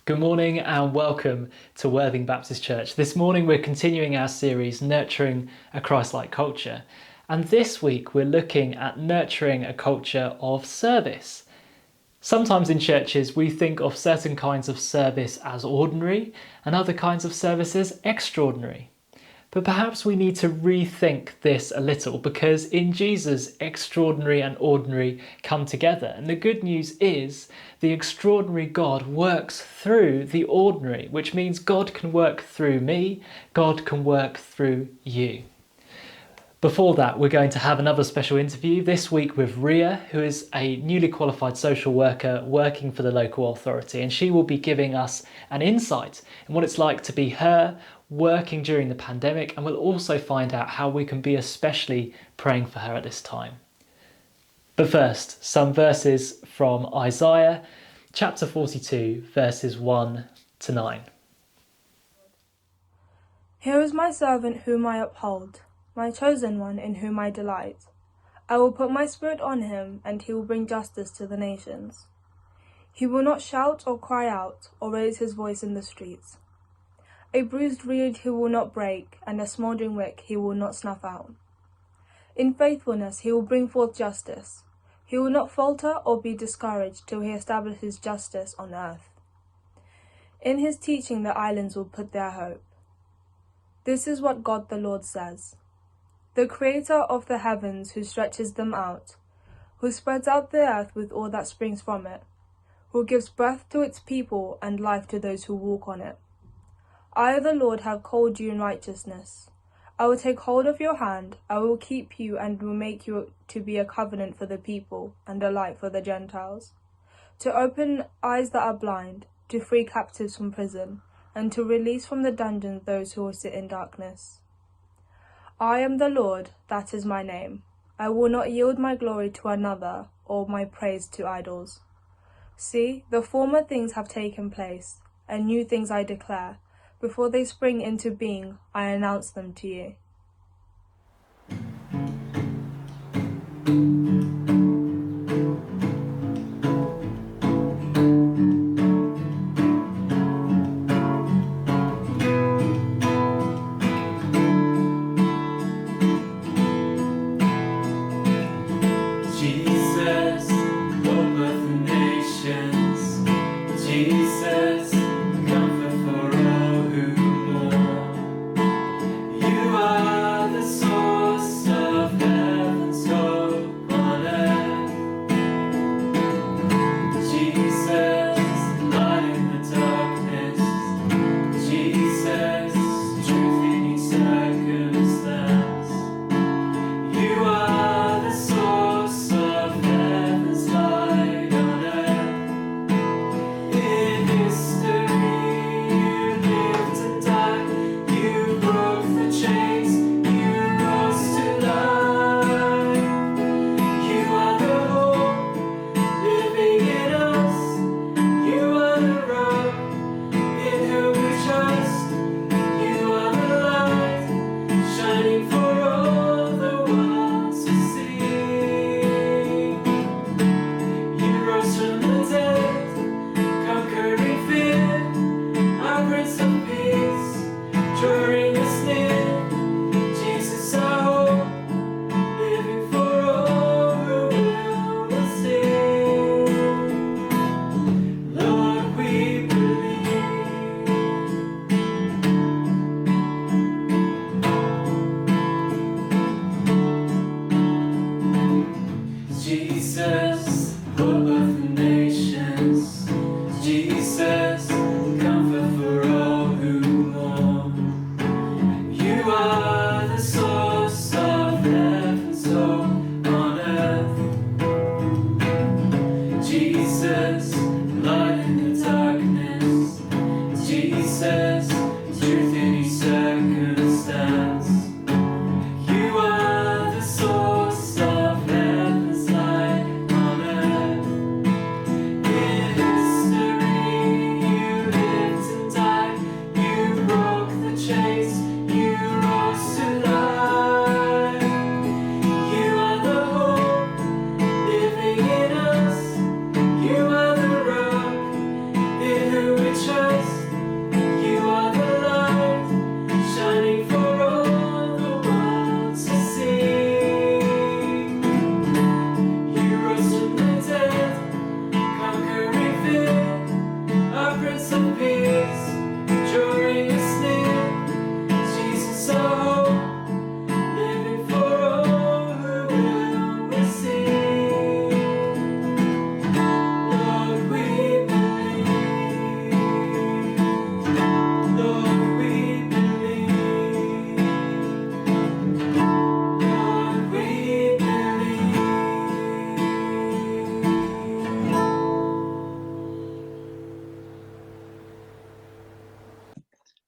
Good morning and welcome to Worthing Baptist Church. This morning we're continuing our series, Nurturing a Christlike Culture. And this week we're looking at nurturing a culture of service. Sometimes in churches we think of certain kinds of service as ordinary and other kinds of service as extraordinary. But perhaps we need to rethink this a little, because in Jesus, extraordinary and ordinary come together. And the good news is the extraordinary God works through the ordinary, which means God can work through me, God can work through you. Before that, we're going to have another special interview this week with Ria, who is a newly qualified social worker working for the local authority, and she will be giving us an insight in what it's like to be her working during the pandemic, and we'll also find out how we can be especially praying for her at this time. But first, some verses from Isaiah chapter 42, verses 1 to 9. Here is my servant whom I uphold, my chosen one in whom I delight. I will put my spirit on him, and he will bring justice to the nations. He will not shout or cry out or raise his voice in the streets. A bruised reed he will not break, and a smouldering wick he will not snuff out. In faithfulness he will bring forth justice. He will not falter or be discouraged till he establishes justice on earth. In his teaching the islands will put their hope. This is what God the Lord says, the Creator of the heavens, who stretches them out, who spreads out the earth with all that springs from it, who gives breath to its people and life to those who walk on it. I, the Lord, have called you in righteousness. I will take hold of your hand, I will keep you and will make you to be a covenant for the people and a light for the Gentiles, to open eyes that are blind, to free captives from prison, and to release from the dungeon those who will sit in darkness. I am the Lord, that is my name. I will not yield my glory to another, or my praise to idols. See, the former things have taken place, and new things I declare. Before they spring into being, I announce them to you. Jesus, hope of the nations. Jesus, comfort for all who mourn. You are the source of heaven's hope.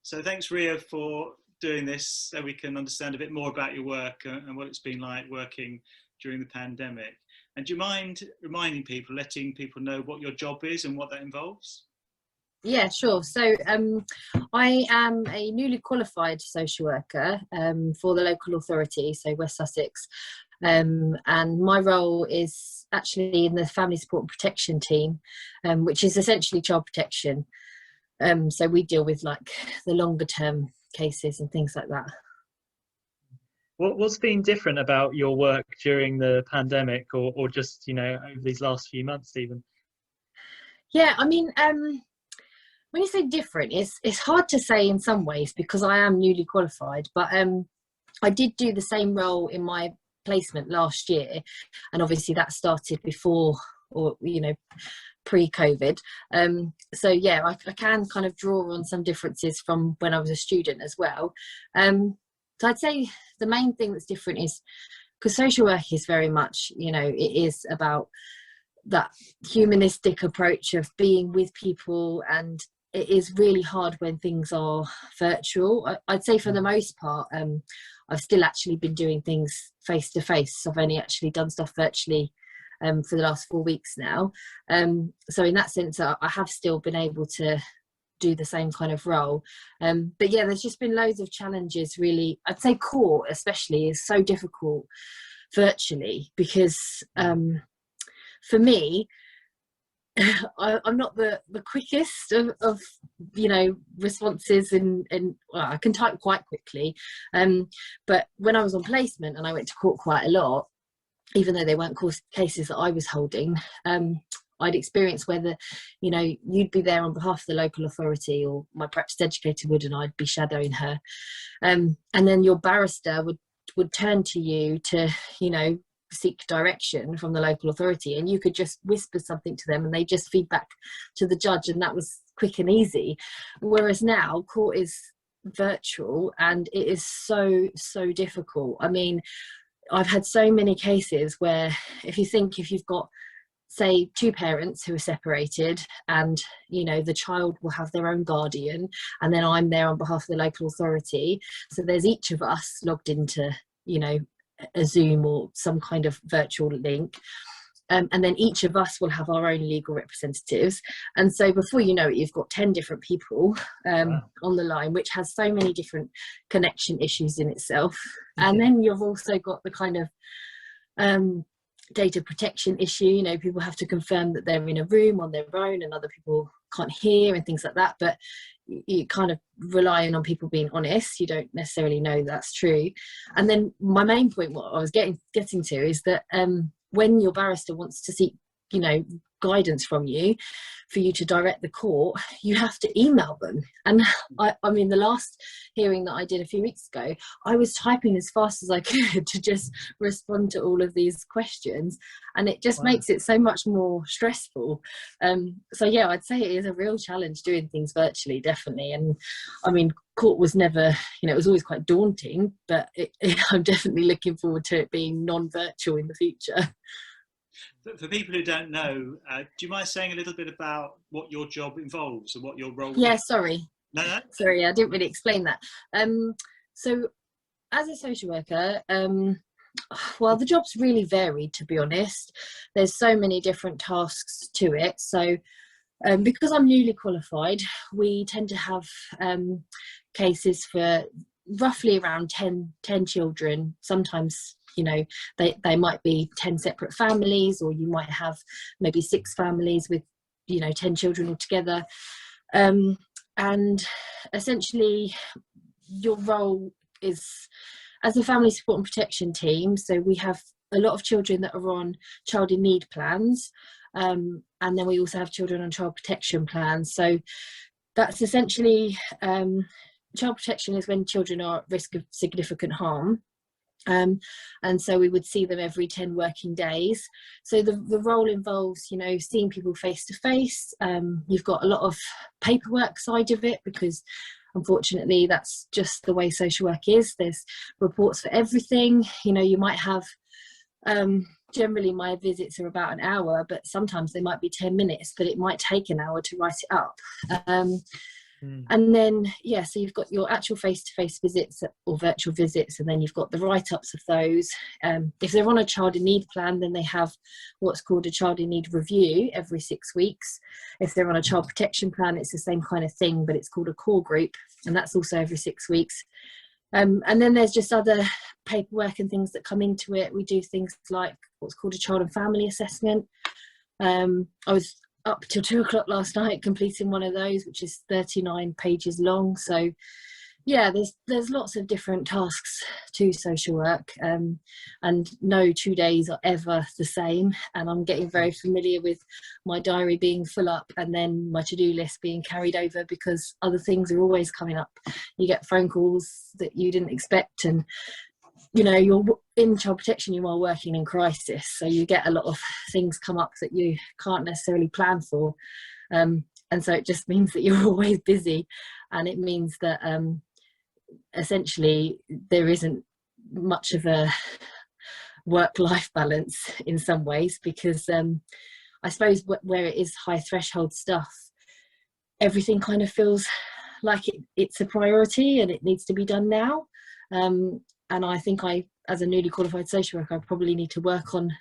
So thanks, Ria, for doing this so we can understand a bit more about your work and what it's been like working during the pandemic. And do you mind reminding people, letting people know what your job is and what that involves? Yeah, sure. So I am a newly qualified social worker for the local authority, so West Sussex. And my role is actually in the family support and protection team, which is essentially child protection. So we deal with like the longer term cases and things like that. What's been different about your work during the pandemic, or just, over these last few months even? Yeah, I mean, when you say different, it's hard to say in some ways because I am newly qualified, but I did do the same role in my placement last year, and obviously that started before, or pre-COVID. So yeah, I can kind of draw on some differences from when I was a student as well. So I'd say the main thing that's different is because social work is very much, it is about that humanistic approach of being with people, and it is really hard when things are virtual. I'd say for the most part, I've still actually been doing things face to face. I've only actually done stuff virtually for the last 4 weeks now. So in that sense, I have still been able to do the same kind of role. But yeah, there's just been loads of challenges really. I'd say court especially is so difficult virtually because for me, I'm not the quickest of responses, and well, I can type quite quickly. But when I was on placement and I went to court quite a lot, even though they weren't cases that I was holding, I'd experience whether, you'd be there on behalf of the local authority, or my practice educator would, and I'd be shadowing her. And then your barrister would turn to you to, seek direction from the local authority, and you could just whisper something to them and they just feed back to the judge, and that was quick and easy. Whereas now court is virtual and it is so difficult. I mean, I've had so many cases where if you've got, say, two parents who are separated, and the child will have their own guardian, and then I'm there on behalf of the local authority, so there's each of us logged into a Zoom or some kind of virtual link, and then each of us will have our own legal representatives, and so before you know it, you've got 10 different people on the line, which has so many different connection issues in itself. And then you've also got the kind of data protection issue. People have to confirm that they're in a room on their own and other people can't hear and things like that, but you kind of relying on people being honest. You don't necessarily know that's true. And then my main point, what I was getting to, is that when your barrister wants to seek guidance from you for you to direct the court, you have to email them. And I mean, the last hearing that I did a few weeks ago, I was typing as fast as I could to just respond to all of these questions, and it just makes it so much more stressful. So yeah, I'd say it is a real challenge doing things virtually, definitely. And I mean, court was never, it was always quite daunting, but I'm definitely looking forward to it being non-virtual in the future. For people who don't know, do you mind saying a little bit about what your job involves and what your role is? Yeah, sorry. No. Sorry, I didn't really explain that. So as a social worker, well, the job's really varied, to be honest. There's so many different tasks to it. So because I'm newly qualified, we tend to have cases for roughly around 10 children. Sometimes they might be 10 separate families, or you might have maybe 6 families with 10 children altogether. And essentially your role is as a family support and protection team. So we have a lot of children that are on child in need plans, and then we also have children on child protection plans. So that's essentially child protection is when children are at risk of significant harm. And so we would see them every 10 working days. So the role involves, seeing people face to face. You've got a lot of paperwork side of it, because unfortunately that's just the way social work is. There's reports for everything. You might have, generally my visits are about an hour, but sometimes they might be 10 minutes, but it might take an hour to write it up. And then, yeah, so you've got your actual face-to-face visits or virtual visits, and then you've got the write-ups of those. If they're on a child in need plan, then they have what's called a child in need review every 6 weeks. If they're on a child protection plan, it's the same kind of thing, but it's called a core group, and that's also every 6 weeks. And then there's just other paperwork and things that come into it. We do things like what's called a child and family assessment. I was up till 2 o'clock last night completing one of those, which is 39 pages long. So yeah, there's lots of different tasks to social work, and no 2 days are ever the same. And I'm getting very familiar with my diary being full up and then my to-do list being carried over because other things are always coming up. You get phone calls that you didn't expect, and you know, you're in child protection, you are working in crisis, so you get a lot of things come up that you can't necessarily plan for, and so it just means that you're always busy, and it means that essentially there isn't much of a work-life balance in some ways, because I suppose where it is high threshold stuff, everything kind of feels like it's a priority and it needs to be done now. And I think as a newly qualified social worker, I probably need to work on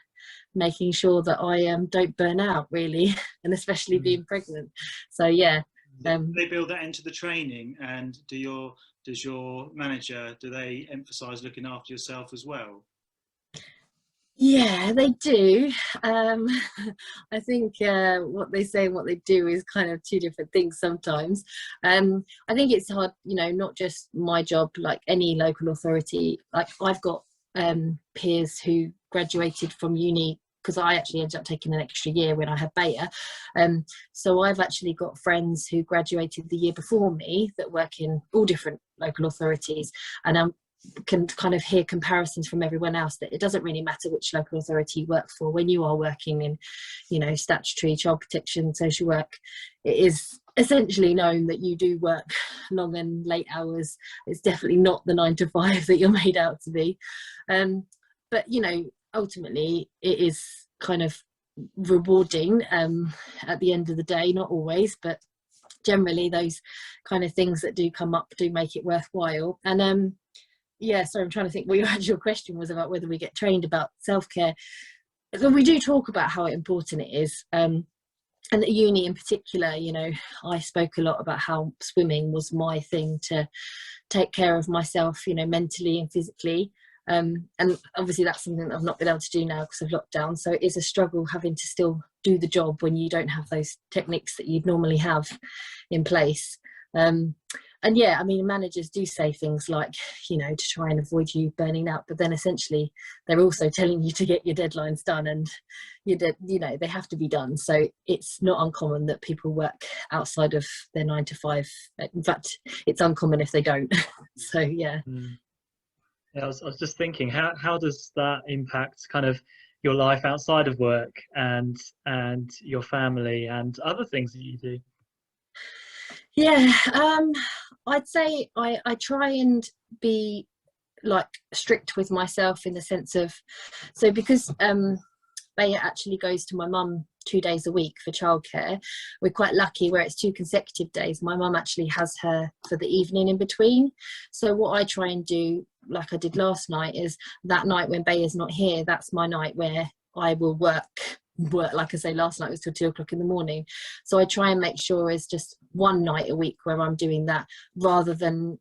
making sure that I don't burn out, really, and especially being pregnant. So yeah. They build that into the training, and does your manager, do they emphasise looking after yourself as well? Yeah, they do. I think what they say and what they do is kind of two different things sometimes. I think it's hard, you know, not just my job, like any local authority. Like I've got peers who graduated from uni, because I actually ended up taking an extra year when I had Beta. So I've actually got friends who graduated the year before me that work in all different local authorities, and can kind of hear comparisons from everyone else that it doesn't really matter which local authority you work for. When you are working in, you know, statutory child protection, social work, it is essentially known that you do work long and late hours. It's definitely not the 9 to 5 that you're made out to be. But, you know, ultimately it is kind of rewarding at the end of the day, not always, but generally those kind of things that do come up do make it worthwhile. And yeah, so I'm trying to think what your actual question was about, whether we get trained about self-care. So we do talk about how important it is, and at uni in particular, you know, I spoke a lot about how swimming was my thing to take care of myself, you know, mentally and physically, and obviously that's something that I've not been able to do now because of lockdown, so it is a struggle having to still do the job when you don't have those techniques that you'd normally have in place. And yeah, I mean, managers do say things like, you know, to try and avoid you burning out, but then essentially they're also telling you to get your deadlines done, and you know, they have to be done. So it's not uncommon that people work outside of their 9 to 5. In fact, it's uncommon if they don't. So yeah. Yeah, I was just thinking, how does that impact kind of your life outside of work and your family and other things that you do? Yeah, I'd say I try and be like strict with myself in the sense of, so because Bea actually goes to my mum 2 days a week for childcare, we're quite lucky where it's 2 consecutive days. My mum actually has her for the evening in between. So what I try and do, like I did last night, is that night when Bea's not here, that's my night where I will work. Like I say, last night was till 2 o'clock in the morning, so I try and make sure it's just one night a week where I'm doing that, rather than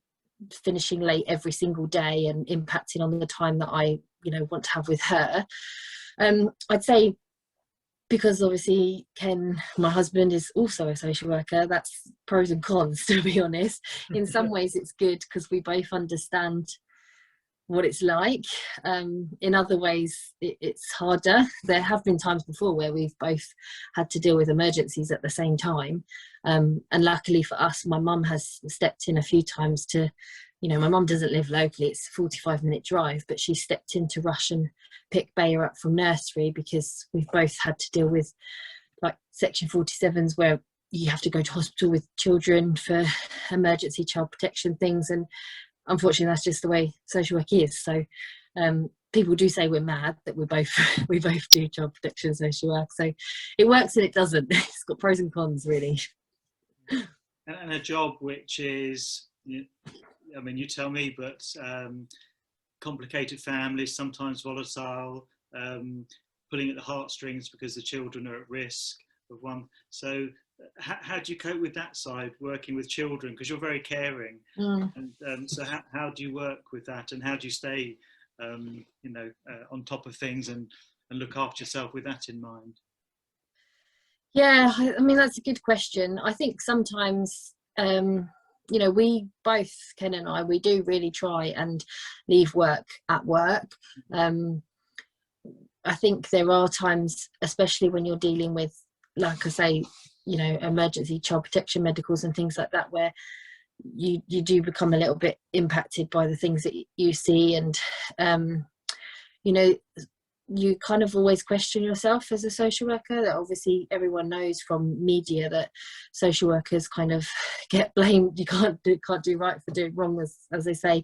finishing late every single day and impacting on the time that I, you know, want to have with her. I'd say, because obviously Ken, my husband, is also a social worker, that's pros and cons, to be honest. In some ways it's good because we both understand what it's like. In other ways it's harder. There have been times before where we've both had to deal with emergencies at the same time, and luckily for us, my mum has stepped in a few times to, you know, my mum doesn't live locally, it's a 45-minute drive, but she stepped in to rush and pick Bea up from nursery, because we've both had to deal with like section 47s where you have to go to hospital with children for emergency child protection things, and unfortunately that's just the way social work is. So people do say we're mad that we both do child protection social work, so it works and it doesn't. It's got pros and cons, really. and a job which is, I mean, you tell me, but complicated families, sometimes volatile, pulling at the heartstrings because the children are at risk of one. So how do you cope with that side, working with children? Because you're very caring. And so how do you work with that, and how do you stay, on top of things and look after yourself with that in mind? Yeah, I mean, that's a good question. I think sometimes, we both, Ken and I, we do really try and leave work at work. I think there are times, especially when you're dealing with, like I say, emergency child protection medicals and things like that, where you do become a little bit impacted by the things that you see, and you kind of always question yourself as a social worker. That obviously everyone knows from media that social workers kind of get blamed. You can't do right for doing wrong, as they say.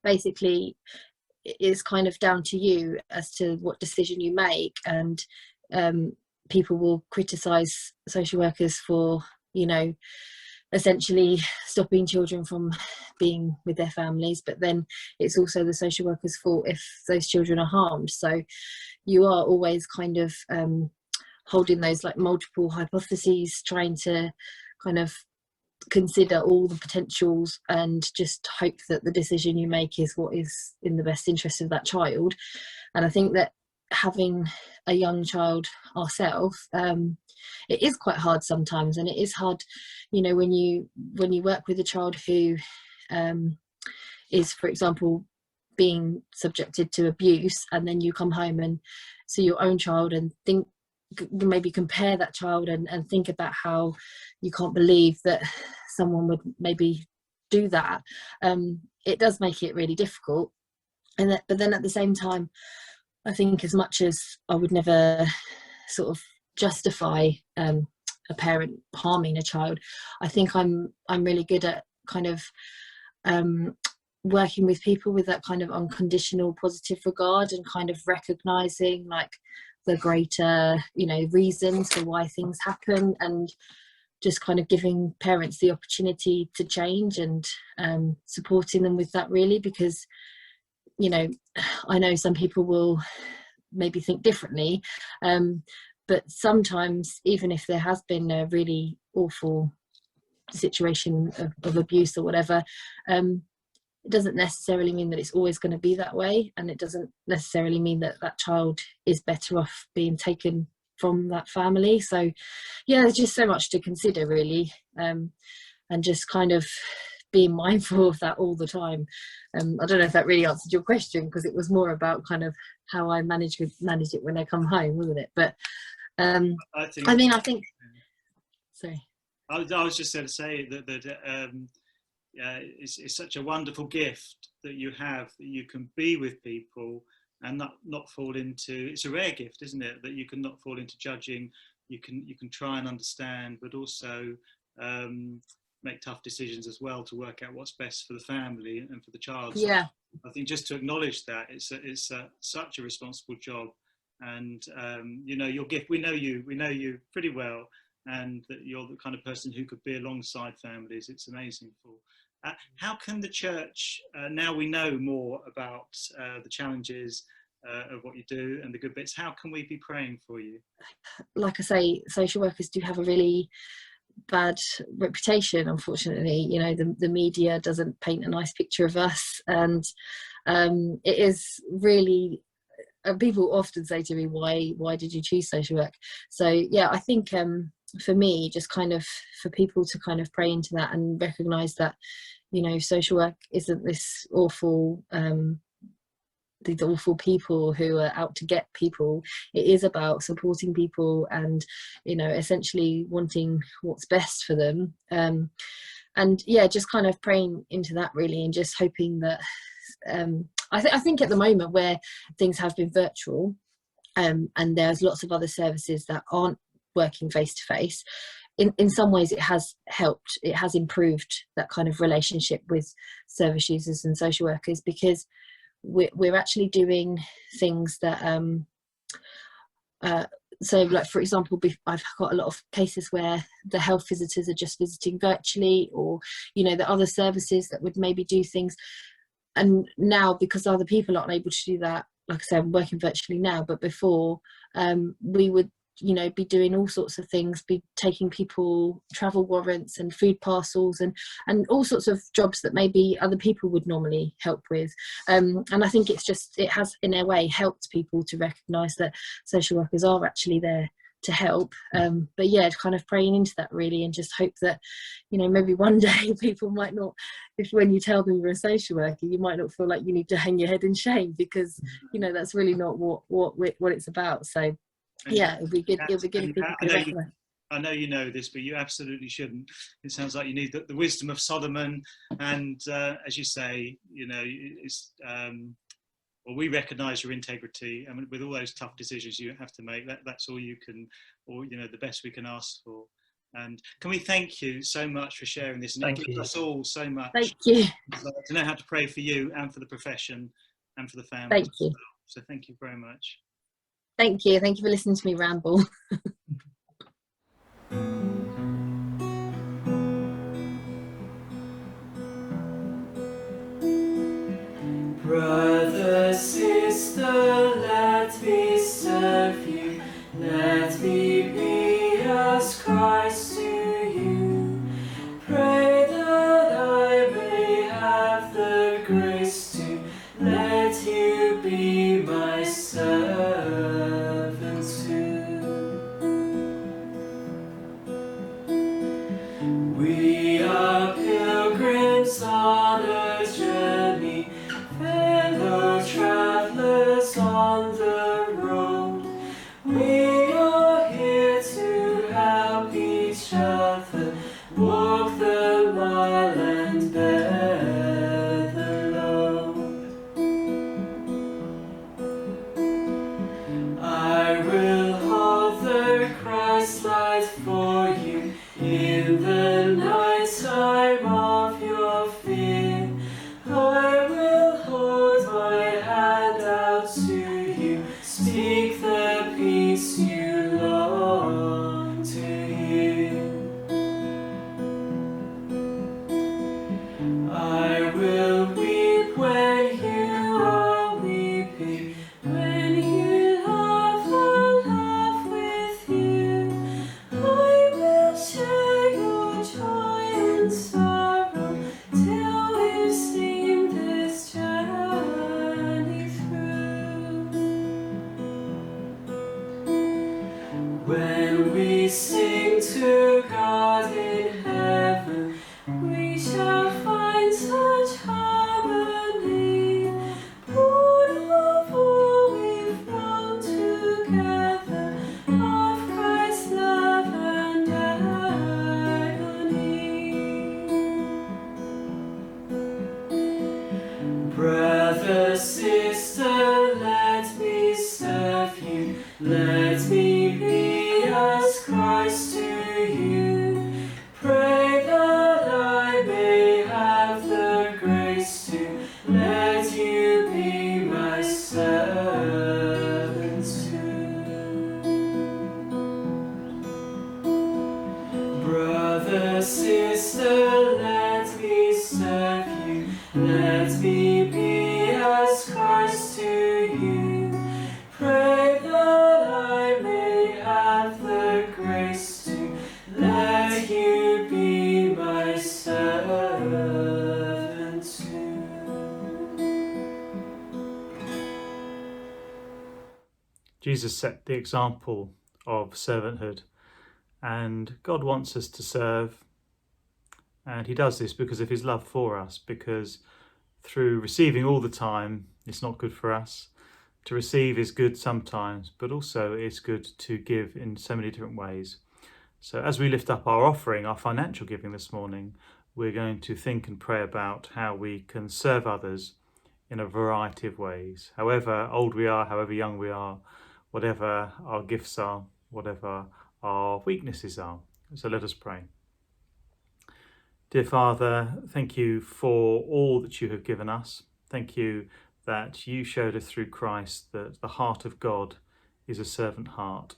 Basically, it's kind of down to you as to what decision you make, and people will criticize social workers for, essentially stopping children from being with their families, but then it's also the social worker's fault if those children are harmed. So you are always kind of holding those like multiple hypotheses, trying to kind of consider all the potentials and just hope that the decision you make is what is in the best interest of that child. And I think that having a young child ourselves, it is quite hard sometimes, and it is hard, when you work with a child who is, for example, being subjected to abuse, and then you come home and see your own child and think, maybe compare that child and think about how you can't believe that someone would maybe do that. It does make it really difficult, but then at the same time, I think as much as I would never sort of justify a parent harming a child, I think I'm really good at kind of working with people with that kind of unconditional positive regard, and kind of recognizing like the greater reasons for why things happen, and just kind of giving parents the opportunity to change, and supporting them with that, really, because I know some people will maybe think differently, but sometimes, even if there has been a really awful situation of abuse or whatever, it doesn't necessarily mean that it's always going to be that way, and it doesn't necessarily mean that that child is better off being taken from that family. So yeah, there's just so much to consider, really, and just kind of being mindful of that all the time. I don't know if that really answered your question, because it was more about kind of how I manage it when I come home, wasn't it? But I think sorry, I was just going to say that it's such a wonderful gift that you have, that you can be with people and not fall into, it's a rare gift, isn't it, that you can not fall into judging. You can try and understand, but also make tough decisions as well to work out what's best for the family and for the child. So yeah, I think just to acknowledge that it's such a responsible job, and your gift. We know you pretty well, and that you're the kind of person who could be alongside families. It's amazing. How can the church, now we know more about the challenges of what you do and the good bits, how can we be praying for you? Like I say, social workers do have a really bad reputation, unfortunately. The media doesn't paint a nice picture of us, and it is really, people often say to me, why did you choose social work? So yeah, I think for me, just kind of for people to kind of pray into that and recognize that social work isn't this awful these awful people who are out to get people. It is about supporting people and essentially wanting what's best for them, and yeah, just kind of praying into that, really, and just hoping that I think at the moment, where things have been virtual, and there's lots of other services that aren't working face to face, in some ways it has helped, it has improved that kind of relationship with service users and social workers, because we're actually doing things that so like for example, I've got a lot of cases where the health visitors are just visiting virtually, or the other services that would maybe do things. And now, because other people aren't able to do that, like I said, I'm working virtually now, but before we would be doing all sorts of things, be taking people travel warrants and food parcels and all sorts of jobs that maybe other people would normally help with. And I think it has in a way helped people to recognise that social workers are actually there to help. But yeah, kind of praying into that really, and just hope that maybe one day people might not, if when you tell them you're a social worker, you might not feel like you need to hang your head in shame, because that's really not what it's about. So yeah, it'll be good. It'll be good if people could recognise. I know you know this, but you absolutely shouldn't. It sounds like you need the wisdom of Solomon, and as you say, it's. Well, we recognise your integrity, and with all those tough decisions you have to make, that's all you can, or the best we can ask for. And can we thank you so much for sharing this? And it gives us all so much. Thank you. To know how to pray for you and for the profession and for the family. Thank you. So thank you very much. Thank you. Thank you for listening to me ramble. Brother, sister, let me serve you. Let me be as Christ to you. Pray that I may have the grace to let you be my servant too. We are pilgrims on a journey, fellow travelers on the road. We are here to help each other walk the mile and bear the load. I will hold the Christ light for you in the night time of your fear. I will hold my hand out to you, speak the peace you long to hear. I will weep when you are weeping, when you laugh, I'll laugh with you. I will share your joy and sorrow till we've seen this journey through. When we sing to God in heaven, we shall find such harmony. Born of all we've known together, of Christ's love and agony. Brother, sister, let me serve you. Let me be as Christ to you. Pray that I may have the grace to let you be my servant too. Brother, sister, let me serve you. Let me be as Christ to you. Pray that I may have the grace to let you be my servant too. Jesus set the example of servanthood, and God wants us to serve, and he does this because of his love for us, because through receiving all the time, it's not good for us. To receive is good sometimes, but also it's good to give in so many different ways. So as we lift up our offering, our financial giving this morning, we're going to think and pray about how we can serve others in a variety of ways. However old we are, however young we are, whatever our gifts are, whatever our weaknesses are. So let us pray. Dear Father, thank you for all that you have given us. Thank you that you showed us through Christ that the heart of God is a servant heart.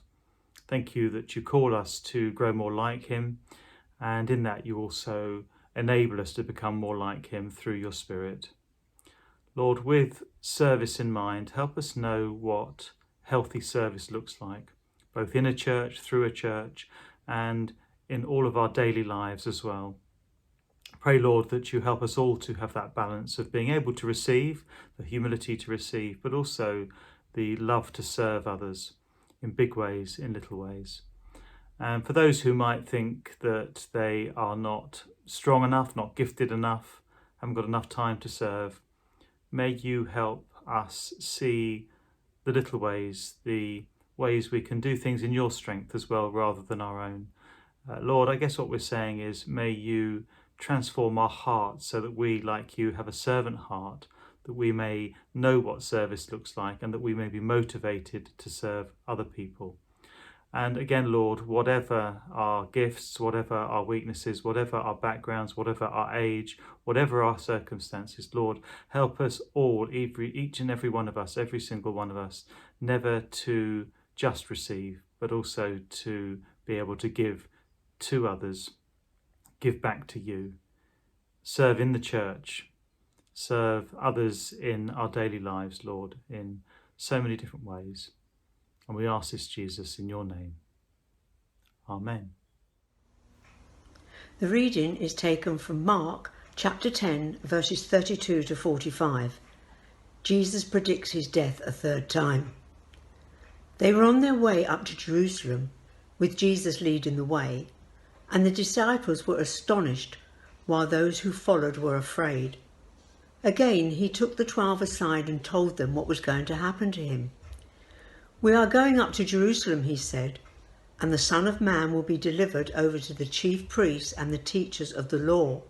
Thank you that you call us to grow more like him, and in that you also enable us to become more like him through your Spirit. Lord, with service in mind, help us know what healthy service looks like, both in a church, through a church, and in all of our daily lives as well. Pray, Lord, that you help us all to have that balance of being able to receive, the humility to receive, but also the love to serve others in big ways, in little ways. And for those who might think that they are not strong enough, not gifted enough, haven't got enough time to serve, may you help us see the little ways, the ways we can do things in your strength as well, rather than our own. Lord, I guess what we're saying is, may you transform our hearts so that we, like you, have a servant heart, that we may know what service looks like and that we may be motivated to serve other people. And again, Lord, whatever our gifts, whatever our weaknesses, whatever our backgrounds, whatever our age, whatever our circumstances, Lord, help us all, each and every one of us, every single one of us, never to just receive, but also to be able to give to others, give back to you, serve in the church, serve others in our daily lives, Lord, in so many different ways. And we ask this, Jesus, in your name. Amen. The reading is taken from Mark chapter 10, verses 32 to 45. Jesus predicts his death a third time. They were on their way up to Jerusalem, with Jesus leading the way, and the disciples were astonished, while those who followed were afraid. Again, he took the 12 aside and told them what was going to happen to him. "We are going up to Jerusalem," he said, "and the Son of Man will be delivered over to the chief priests and the teachers of the law.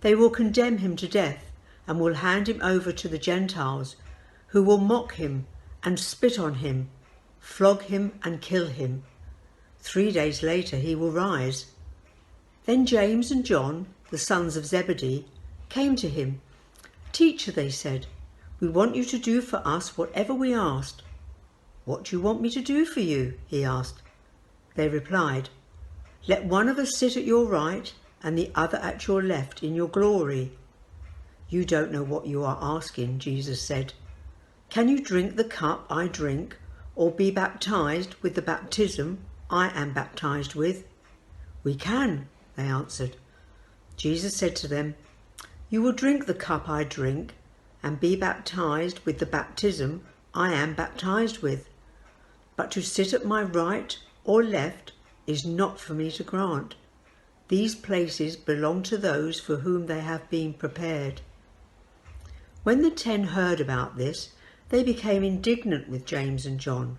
They will condemn him to death and will hand him over to the Gentiles, who will mock him and spit on him, flog him and kill him. 3 days later he will rise." Then James and John, the sons of Zebedee, came to him. "Teacher," they said, "we want you to do for us whatever we asked." "What do you want me to do for you?" he asked. They replied, "Let one of us sit at your right and the other at your left in your glory." "You don't know what you are asking," Jesus said. "Can you drink the cup I drink, or be baptized with the baptism I am baptized with?" "We can," they answered. Jesus said to them, "You will drink the cup I drink and be baptized with the baptism I am baptized with. But to sit at my right or left is not for me to grant. These places belong to those for whom they have been prepared." When the 10 heard about this, they became indignant with James and John.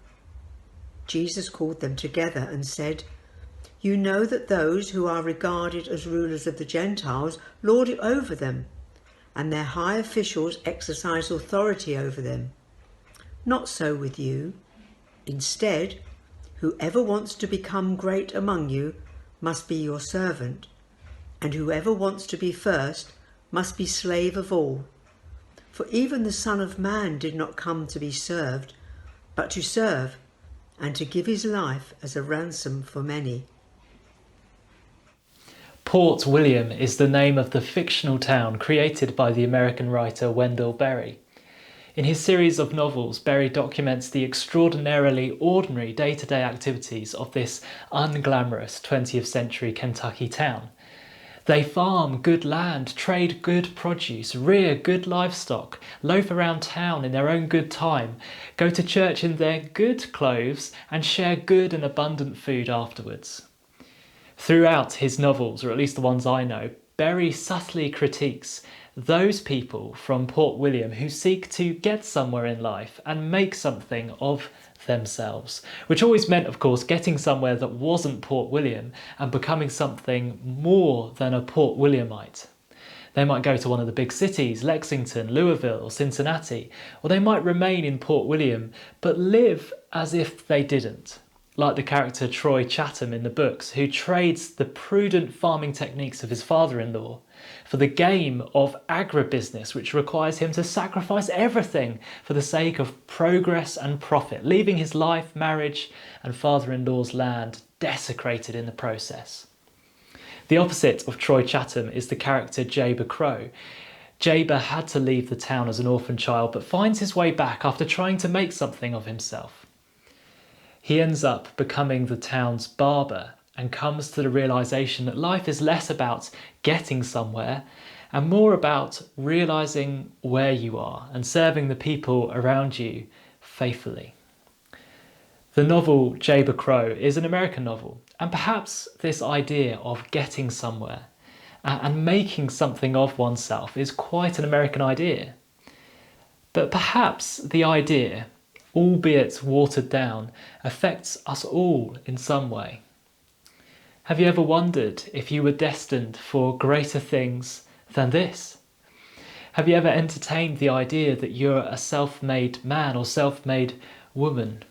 Jesus called them together and said, "You know that those who are regarded as rulers of the Gentiles lord it over them, and their high officials exercise authority over them. Not so with you. Instead, whoever wants to become great among you must be your servant, and whoever wants to be first must be slave of all. For even the Son of Man did not come to be served, but to serve, and to give his life as a ransom for many." Port William is the name of the fictional town created by the American writer Wendell Berry. In his series of novels, Berry documents the extraordinarily ordinary day-to-day activities of this unglamorous 20th century Kentucky town. They farm good land, trade good produce, rear good livestock, loaf around town in their own good time, go to church in their good clothes, and share good and abundant food afterwards. Throughout his novels, or at least the ones I know, Berry subtly critiques those people from Port William who seek to get somewhere in life and make something of themselves, which always meant, of course, getting somewhere that wasn't Port William and becoming something more than a Port Williamite. They might go to one of the big cities, Lexington, Louisville, or Cincinnati, or they might remain in Port William but live as if they didn't. Like the character Troy Chatham in the books, who trades the prudent farming techniques of his father-in-law for the game of agribusiness, which requires him to sacrifice everything for the sake of progress and profit, leaving his life, marriage, and father-in-law's land desecrated in the process. The opposite of Troy Chatham is the character Jaber Crow. Jaber had to leave the town as an orphan child, but finds his way back after trying to make something of himself. He ends up becoming the town's barber and comes to the realisation that life is less about getting somewhere and more about realising where you are and serving the people around you faithfully. The novel Jaber Crow is an American novel, and perhaps this idea of getting somewhere and making something of oneself is quite an American idea. But perhaps the idea, albeit watered down, affects us all in some way. Have you ever wondered if you were destined for greater things than this? Have you ever entertained the idea that you're a self-made man or self-made woman?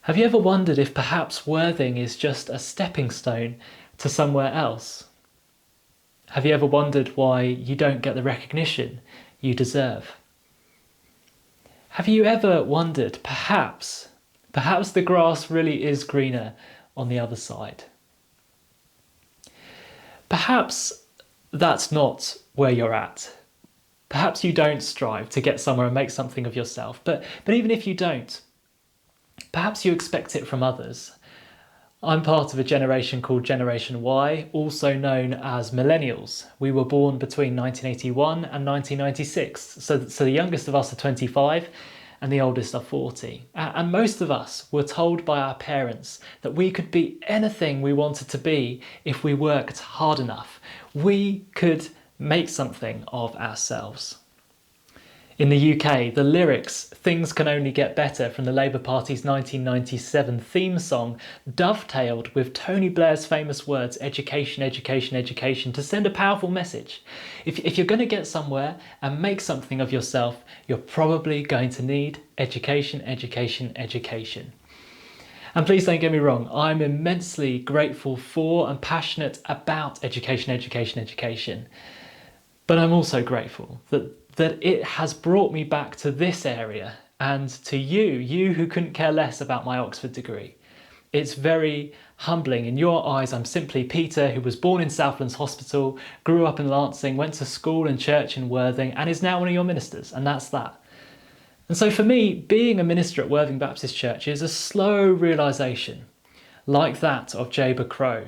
Have you ever wondered if perhaps Worthing is just a stepping stone to somewhere else? Have you ever wondered why you don't get the recognition you deserve? Have you ever wondered, perhaps the grass really is greener on the other side? Perhaps that's not where you're at. Perhaps you don't strive to get somewhere and make something of yourself, but even if you don't, perhaps you expect it from others. I'm part of a generation called Generation Y, also known as millennials. We were born between 1981 and 1996, so the youngest of us are 25 and the oldest are 40. And most of us were told by our parents that we could be anything we wanted to be if we worked hard enough. We could make something of ourselves. In the UK, the lyrics "Things Can Only Get Better" from the Labour Party's 1997 theme song dovetailed with Tony Blair's famous words, education, education, education, to send a powerful message. If you're going to get somewhere and make something of yourself, you're probably going to need education, education, education. And please don't get me wrong, I'm immensely grateful for and passionate about education, education, education. But I'm also grateful that it has brought me back to this area and to you who couldn't care less about my Oxford degree. It's very humbling. In your eyes, I'm simply Peter, who was born in Southlands Hospital, grew up in Lancing, went to school and church in Worthing, and is now one of your ministers, and that's that. And so for me, being a minister at Worthing Baptist Church is a slow realisation, like that of Jaber Crow,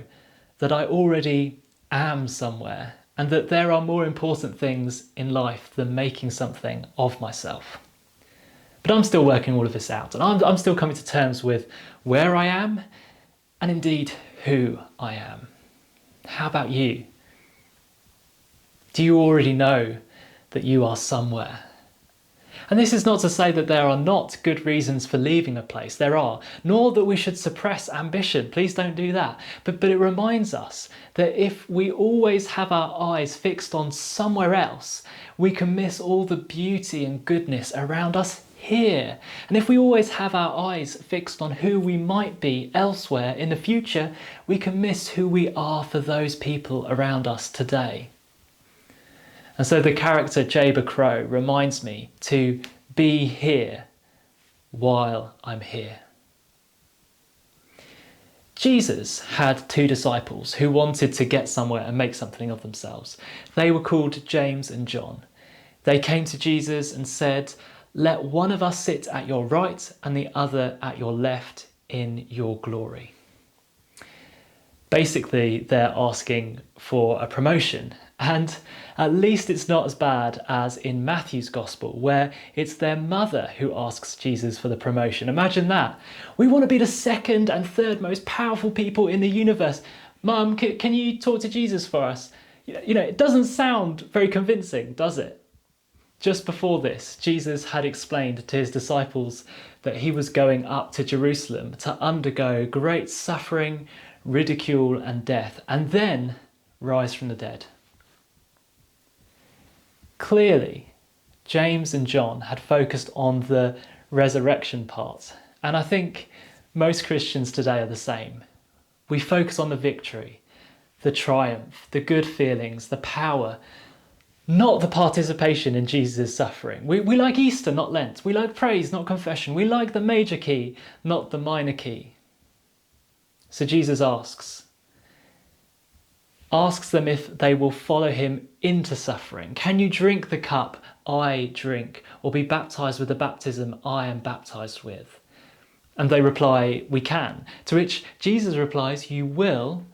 that I already am somewhere, and that there are more important things in life than making something of myself. But I'm still working all of this out, and I'm still coming to terms with where I am, and indeed who I am. How about you? Do you already know that you are somewhere? And this is not to say that there are not good reasons for leaving a place. There are. Nor that we should suppress ambition. Please don't do that. But it reminds us that if we always have our eyes fixed on somewhere else, we can miss all the beauty and goodness around us here. And if we always have our eyes fixed on who we might be elsewhere in the future, we can miss who we are for those people around us today. And so the character Jaber Crow reminds me to be here while I'm here. Jesus had two disciples who wanted to get somewhere and make something of themselves. They were called James and John. They came to Jesus and said, "Let one of us sit at your right and the other at your left in your glory." Basically, they're asking for a promotion. And at least it's not as bad as in Matthew's Gospel, where it's their mother who asks Jesus for the promotion. Imagine that. We want to be the second and third most powerful people in the universe. Mum, can you talk to Jesus for us? You know, it doesn't sound very convincing, does it? Just before this, Jesus had explained to his disciples that he was going up to Jerusalem to undergo great suffering, ridicule and death, and then rise from the dead. Clearly, James and John had focused on the resurrection part, and I think most Christians today are the same. We focus on the victory, the triumph, the good feelings, the power, not the participation in Jesus' suffering. We like Easter, not Lent. We like praise, not confession. We like the major key, not the minor key. So Jesus asks them if they will follow him into suffering. Can you drink the cup I drink, or be baptized with the baptism I am baptized with? And they reply, we can. To which Jesus replies, you will,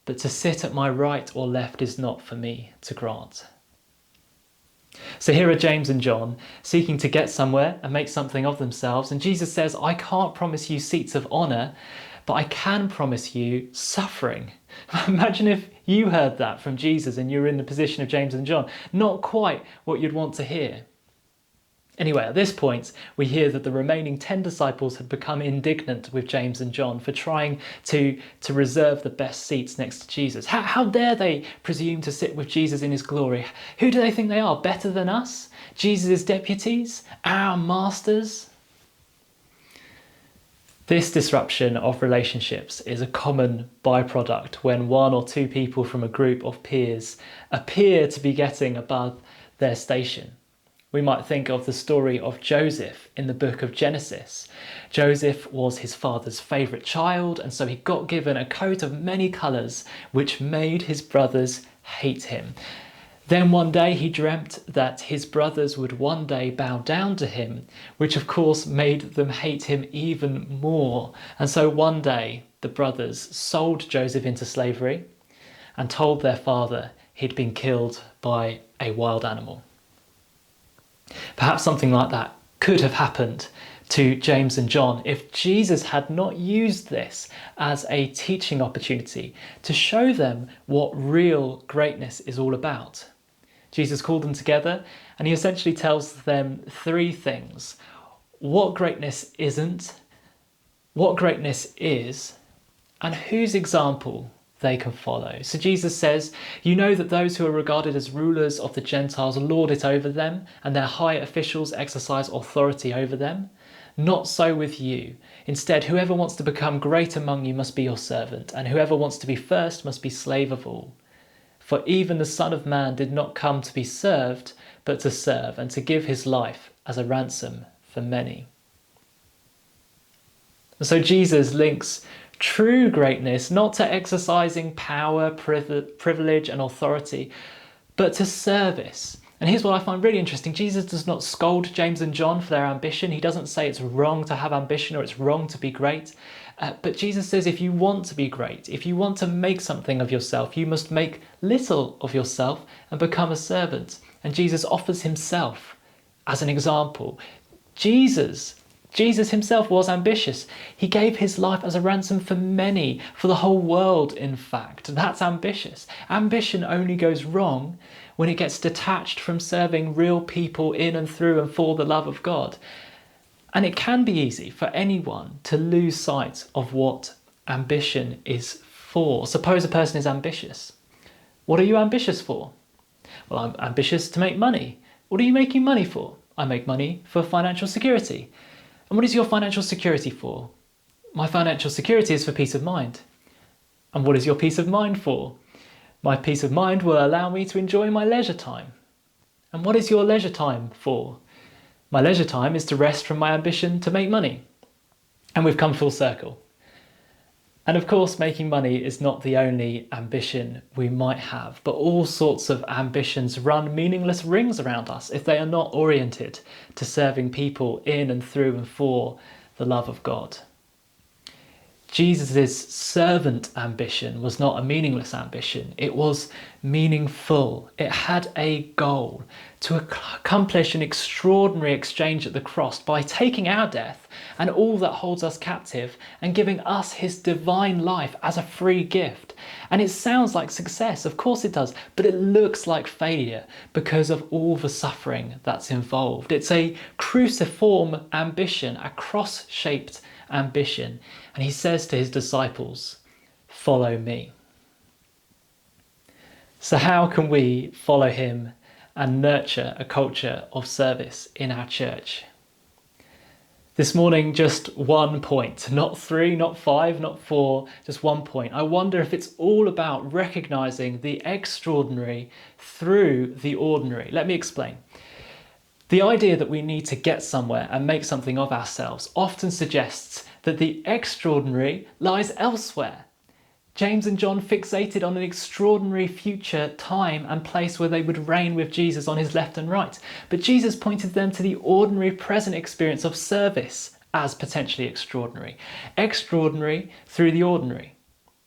but to sit at my right or left is not for me to grant. So here are James and John seeking to get somewhere and make something of themselves. And Jesus says, I can't promise you seats of honour, but I can promise you suffering. Imagine if you heard that from Jesus and you were in the position of James and John. Not quite what you'd want to hear. Anyway, at this point, we hear that the remaining 10 disciples had become indignant with James and John for trying to reserve the best seats next to Jesus. How dare they presume to sit with Jesus in his glory? Who do they think they are? Better than us? Jesus' deputies? Our masters? This disruption of relationships is a common byproduct when one or two people from a group of peers appear to be getting above their station. We might think of the story of Joseph in the book of Genesis. Joseph was his father's favourite child, and so he got given a coat of many colours, which made his brothers hate him. Then one day he dreamt that his brothers would one day bow down to him, which of course made them hate him even more. And so one day the brothers sold Joseph into slavery and told their father he'd been killed by a wild animal. Perhaps something like that could have happened to James and John if Jesus had not used this as a teaching opportunity to show them what real greatness is all about. Jesus called them together and he essentially tells them three things: what greatness isn't, what greatness is, and whose example they can follow. So Jesus says, you know that those who are regarded as rulers of the Gentiles lord it over them, and their high officials exercise authority over them. Not so with you. Instead, whoever wants to become great among you must be your servant, and whoever wants to be first must be slave of all. For even the Son of Man did not come to be served, but to serve, and to give his life as a ransom for many. And so Jesus links true greatness not to exercising power, privilege and authority, but to service. And here's what I find really interesting. Jesus does not scold James and John for their ambition. He doesn't say it's wrong to have ambition or it's wrong to be great. But Jesus says if you want to be great, if you want to make something of yourself, you must make little of yourself and become a servant. And Jesus offers himself as an example. Jesus himself was ambitious. He gave his life as a ransom for many, for the whole world, in fact. That's ambitious. Ambition only goes wrong when it gets detached from serving real people in and through and for the love of God. And it can be easy for anyone to lose sight of what ambition is for. Suppose a person is ambitious. What are you ambitious for? Well, I'm ambitious to make money. What are you making money for? I make money for financial security. And what is your financial security for? My financial security is for peace of mind. And what is your peace of mind for? My peace of mind will allow me to enjoy my leisure time. And what is your leisure time for? My leisure time is to rest from my ambition to make money. And we've come full circle. And of course, making money is not the only ambition we might have, but all sorts of ambitions run meaningless rings around us if they are not oriented to serving people in and through and for the love of God. Jesus' servant ambition was not a meaningless ambition. It was meaningful. It had a goal to accomplish an extraordinary exchange at the cross by taking our death and all that holds us captive and giving us his divine life as a free gift. And it sounds like success, of course it does, but it looks like failure because of all the suffering that's involved. It's a cruciform ambition, a cross-shaped ambition. And he says to his disciples, follow me. So how can we follow him and nurture a culture of service in our church? This morning, just 1 point, not 3, not 5, not 4, just 1 point. I wonder if it's all about recognizing the extraordinary through the ordinary. Let me explain. The idea that we need to get somewhere and make something of ourselves often suggests that the extraordinary lies elsewhere. James and John fixated on an extraordinary future time and place where they would reign with Jesus on his left and right. But Jesus pointed them to the ordinary present experience of service as potentially extraordinary. Extraordinary through the ordinary.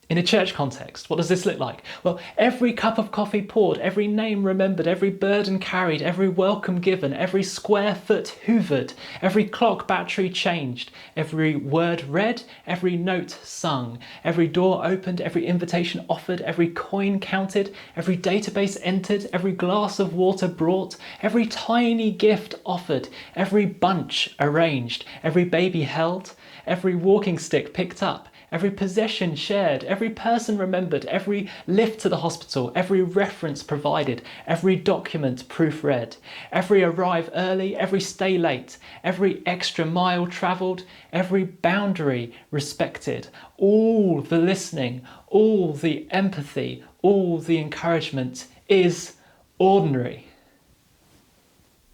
In a church context, what does this look like? Well, every cup of coffee poured, every name remembered, every burden carried, every welcome given, every square foot hoovered, every clock battery changed, every word read, every note sung, every door opened, every invitation offered, every coin counted, every database entered, every glass of water brought, every tiny gift offered, every bunch arranged, every baby held, every walking stick picked up, every possession shared, every person remembered, every lift to the hospital, every reference provided, every document proofread, every arrive early, every stay late, every extra mile travelled, every boundary respected, all the listening, all the empathy, all the encouragement is ordinary,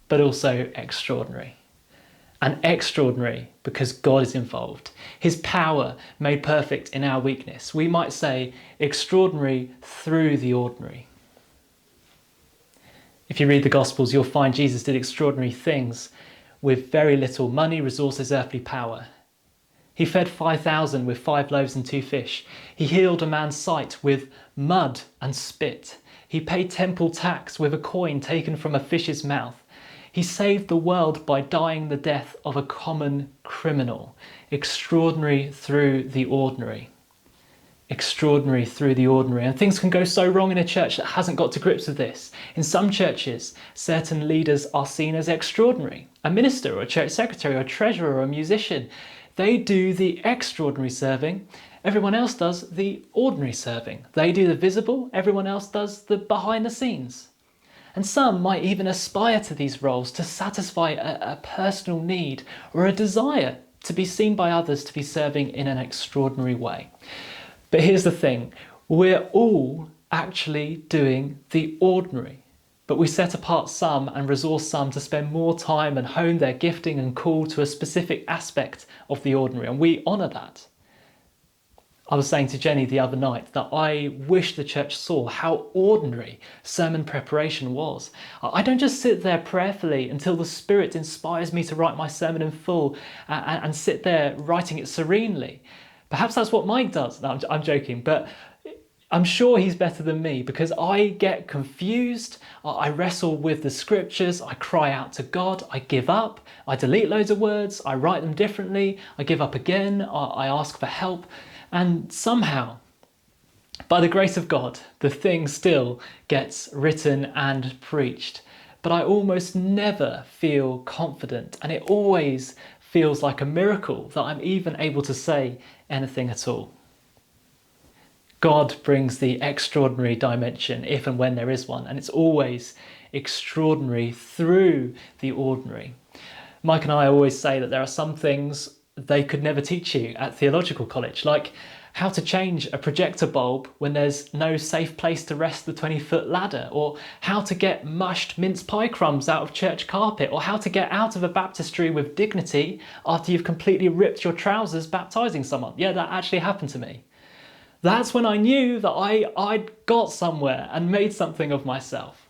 but also extraordinary. And extraordinary because God is involved. His power made perfect in our weakness. We might say extraordinary through the ordinary. If you read the Gospels, you'll find Jesus did extraordinary things with very little money, resources, earthly power. He fed 5,000 with 5 loaves and 2 fish. He healed a man's sight with mud and spit. He paid temple tax with a coin taken from a fish's mouth. He saved the world by dying the death of a common criminal. Extraordinary through the ordinary. Extraordinary through the ordinary. And things can go so wrong in a church that hasn't got to grips with this. In some churches, certain leaders are seen as extraordinary. A minister or a church secretary or a treasurer or a musician. They do the extraordinary serving. Everyone else does the ordinary serving. They do the visible. Everyone else does the behind the scenes. And some might even aspire to these roles to satisfy a personal need or a desire to be seen by others to be serving in an extraordinary way. But here's the thing, we're all actually doing the ordinary, but we set apart some and resource some to spend more time and hone their gifting and call to a specific aspect of the ordinary, and we honour that. I was saying to Jenny the other night that I wish the church saw how ordinary sermon preparation was. I don't just sit there prayerfully until the Spirit inspires me to write my sermon in full and sit there writing it serenely. Perhaps that's what Mike does. No, I'm joking, but I'm sure he's better than me because I get confused, I wrestle with the scriptures, I cry out to God, I give up, I delete loads of words, I write them differently, I give up again, I ask for help. And somehow, by the grace of God, the thing still gets written and preached. But I almost never feel confident, and it always feels like a miracle that I'm even able to say anything at all. God brings the extraordinary dimension if and when there is one, and it's always extraordinary through the ordinary. Mike and I always say that there are some things they could never teach you at theological college, like how to change a projector bulb when there's no safe place to rest the 20-foot ladder, or how to get mushed mince pie crumbs out of church carpet, or how to get out of a baptistry with dignity after you've completely ripped your trousers baptising someone. Yeah, that actually happened to me. That's when I knew that I'd got somewhere and made something of myself.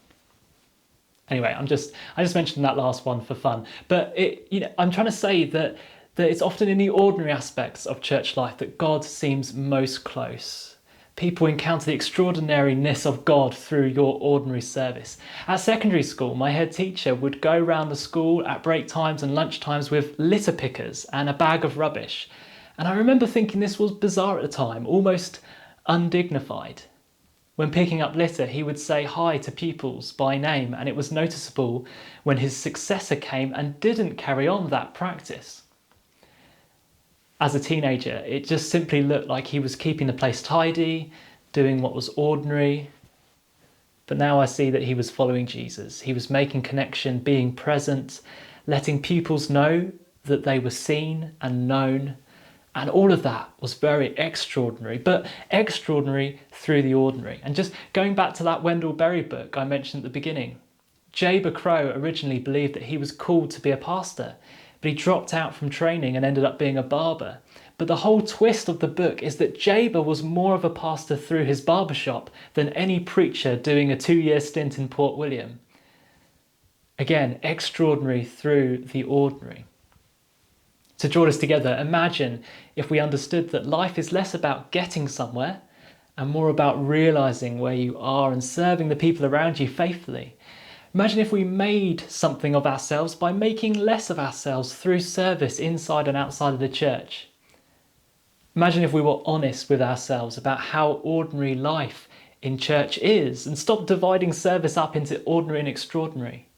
Anyway, I just mentioned that last one for fun, but I'm trying to say that it's often in the ordinary aspects of church life that God seems most close. People encounter the extraordinariness of God through your ordinary service. At secondary school, my head teacher would go around the school at break times and lunch times with litter pickers and a bag of rubbish. And I remember thinking this was bizarre at the time, almost undignified. When picking up litter, he would say hi to pupils by name, and it was noticeable when his successor came and didn't carry on that practice. As a teenager, it just simply looked like he was keeping the place tidy, doing what was ordinary. But now I see that he was following Jesus. He was making connection, being present, letting pupils know that they were seen and known, and all of that was very extraordinary, but extraordinary through the ordinary. And just going back to that Wendell Berry book I mentioned at the beginning, Jaber Crow originally believed that he was called to be a pastor, but he dropped out from training and ended up being a barber. But the whole twist of the book is that Jaber was more of a pastor through his barbershop than any preacher doing a 2-year stint in Port William. Again, extraordinary through the ordinary. To draw this together, imagine if we understood that life is less about getting somewhere and more about realising where you are and serving the people around you faithfully. Imagine if we made something of ourselves by making less of ourselves through service inside and outside of the church. Imagine if we were honest with ourselves about how ordinary life in church is and stopped dividing service up into ordinary and extraordinary.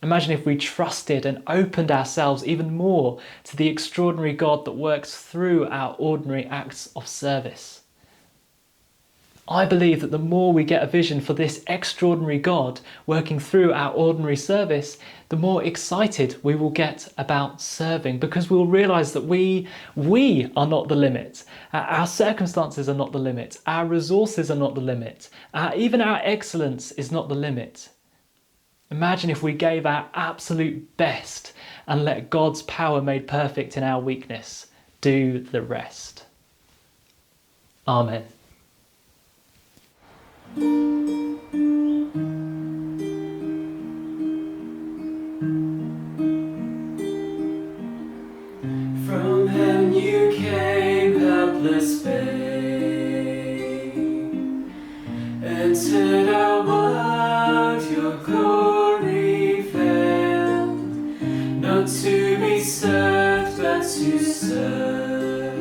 Imagine if we trusted and opened ourselves even more to the extraordinary God that works through our ordinary acts of service. I believe that the more we get a vision for this extraordinary God working through our ordinary service, the more excited we will get about serving, because we'll realise that we are not the limit. Our circumstances are not the limit. Our resources are not the limit. Even our excellence is not the limit. Imagine if we gave our absolute best and let God's power made perfect in our weakness do the rest. Amen. From heaven you came, helpless babe, entered our world, your glory veiled, not to be served but to serve,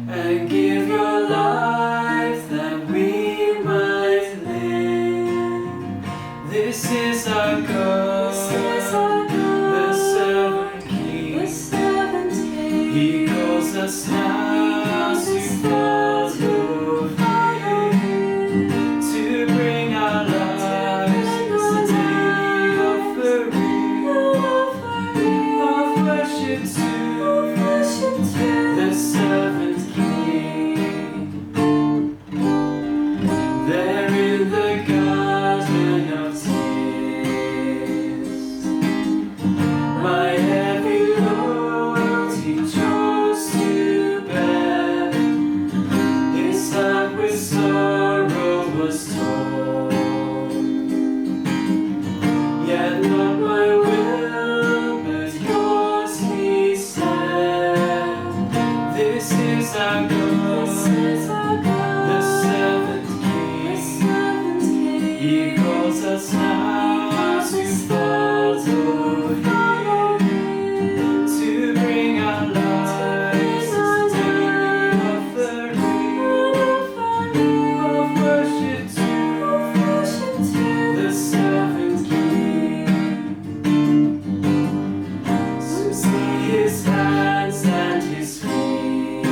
and give your life that we might live. This is our God. He calls us now to follow Him, to bring our lives a daily offering of worship to the servant King. There in the garden of tears, my heavy load He chose to bear. His heart with sorrow was torn. Yet not my will, but yours, He said. This is our God, the servant King. He calls us now to follow Him, to bring our lives a daily offering of worship to the servant King. To see His hands and His feet,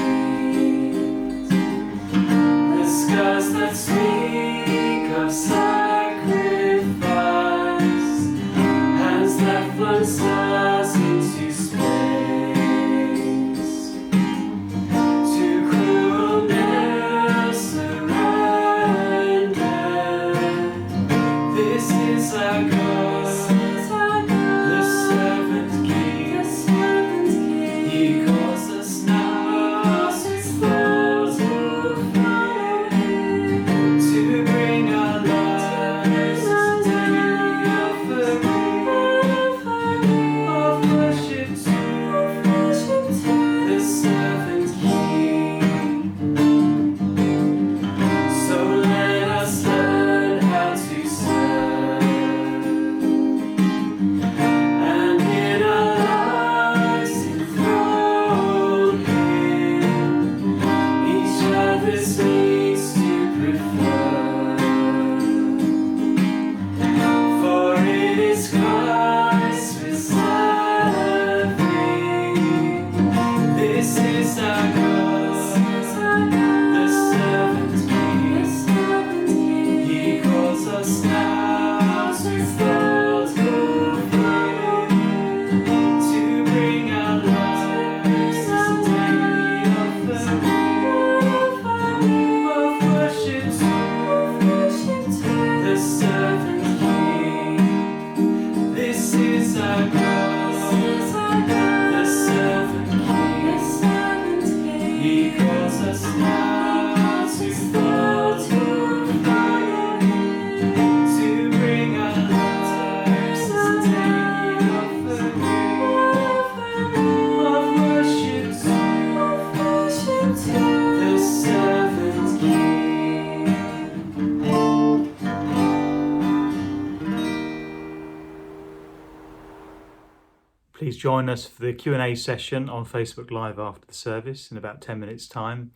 join us for the Q&A session on Facebook Live after the service in about 10 minutes time.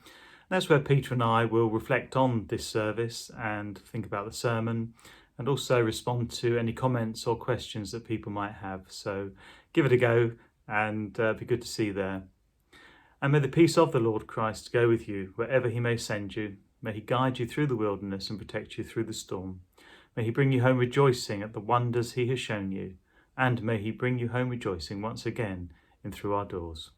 That's where Peter and I will reflect on this service and think about the sermon, and also respond to any comments or questions that people might have. So give it a go, and be good to see you there. And may the peace of the Lord Christ go with you wherever he may send you. May he guide you through the wilderness and protect you through the storm. May he bring you home rejoicing at the wonders he has shown you, and may he bring you home rejoicing once again in through our doors.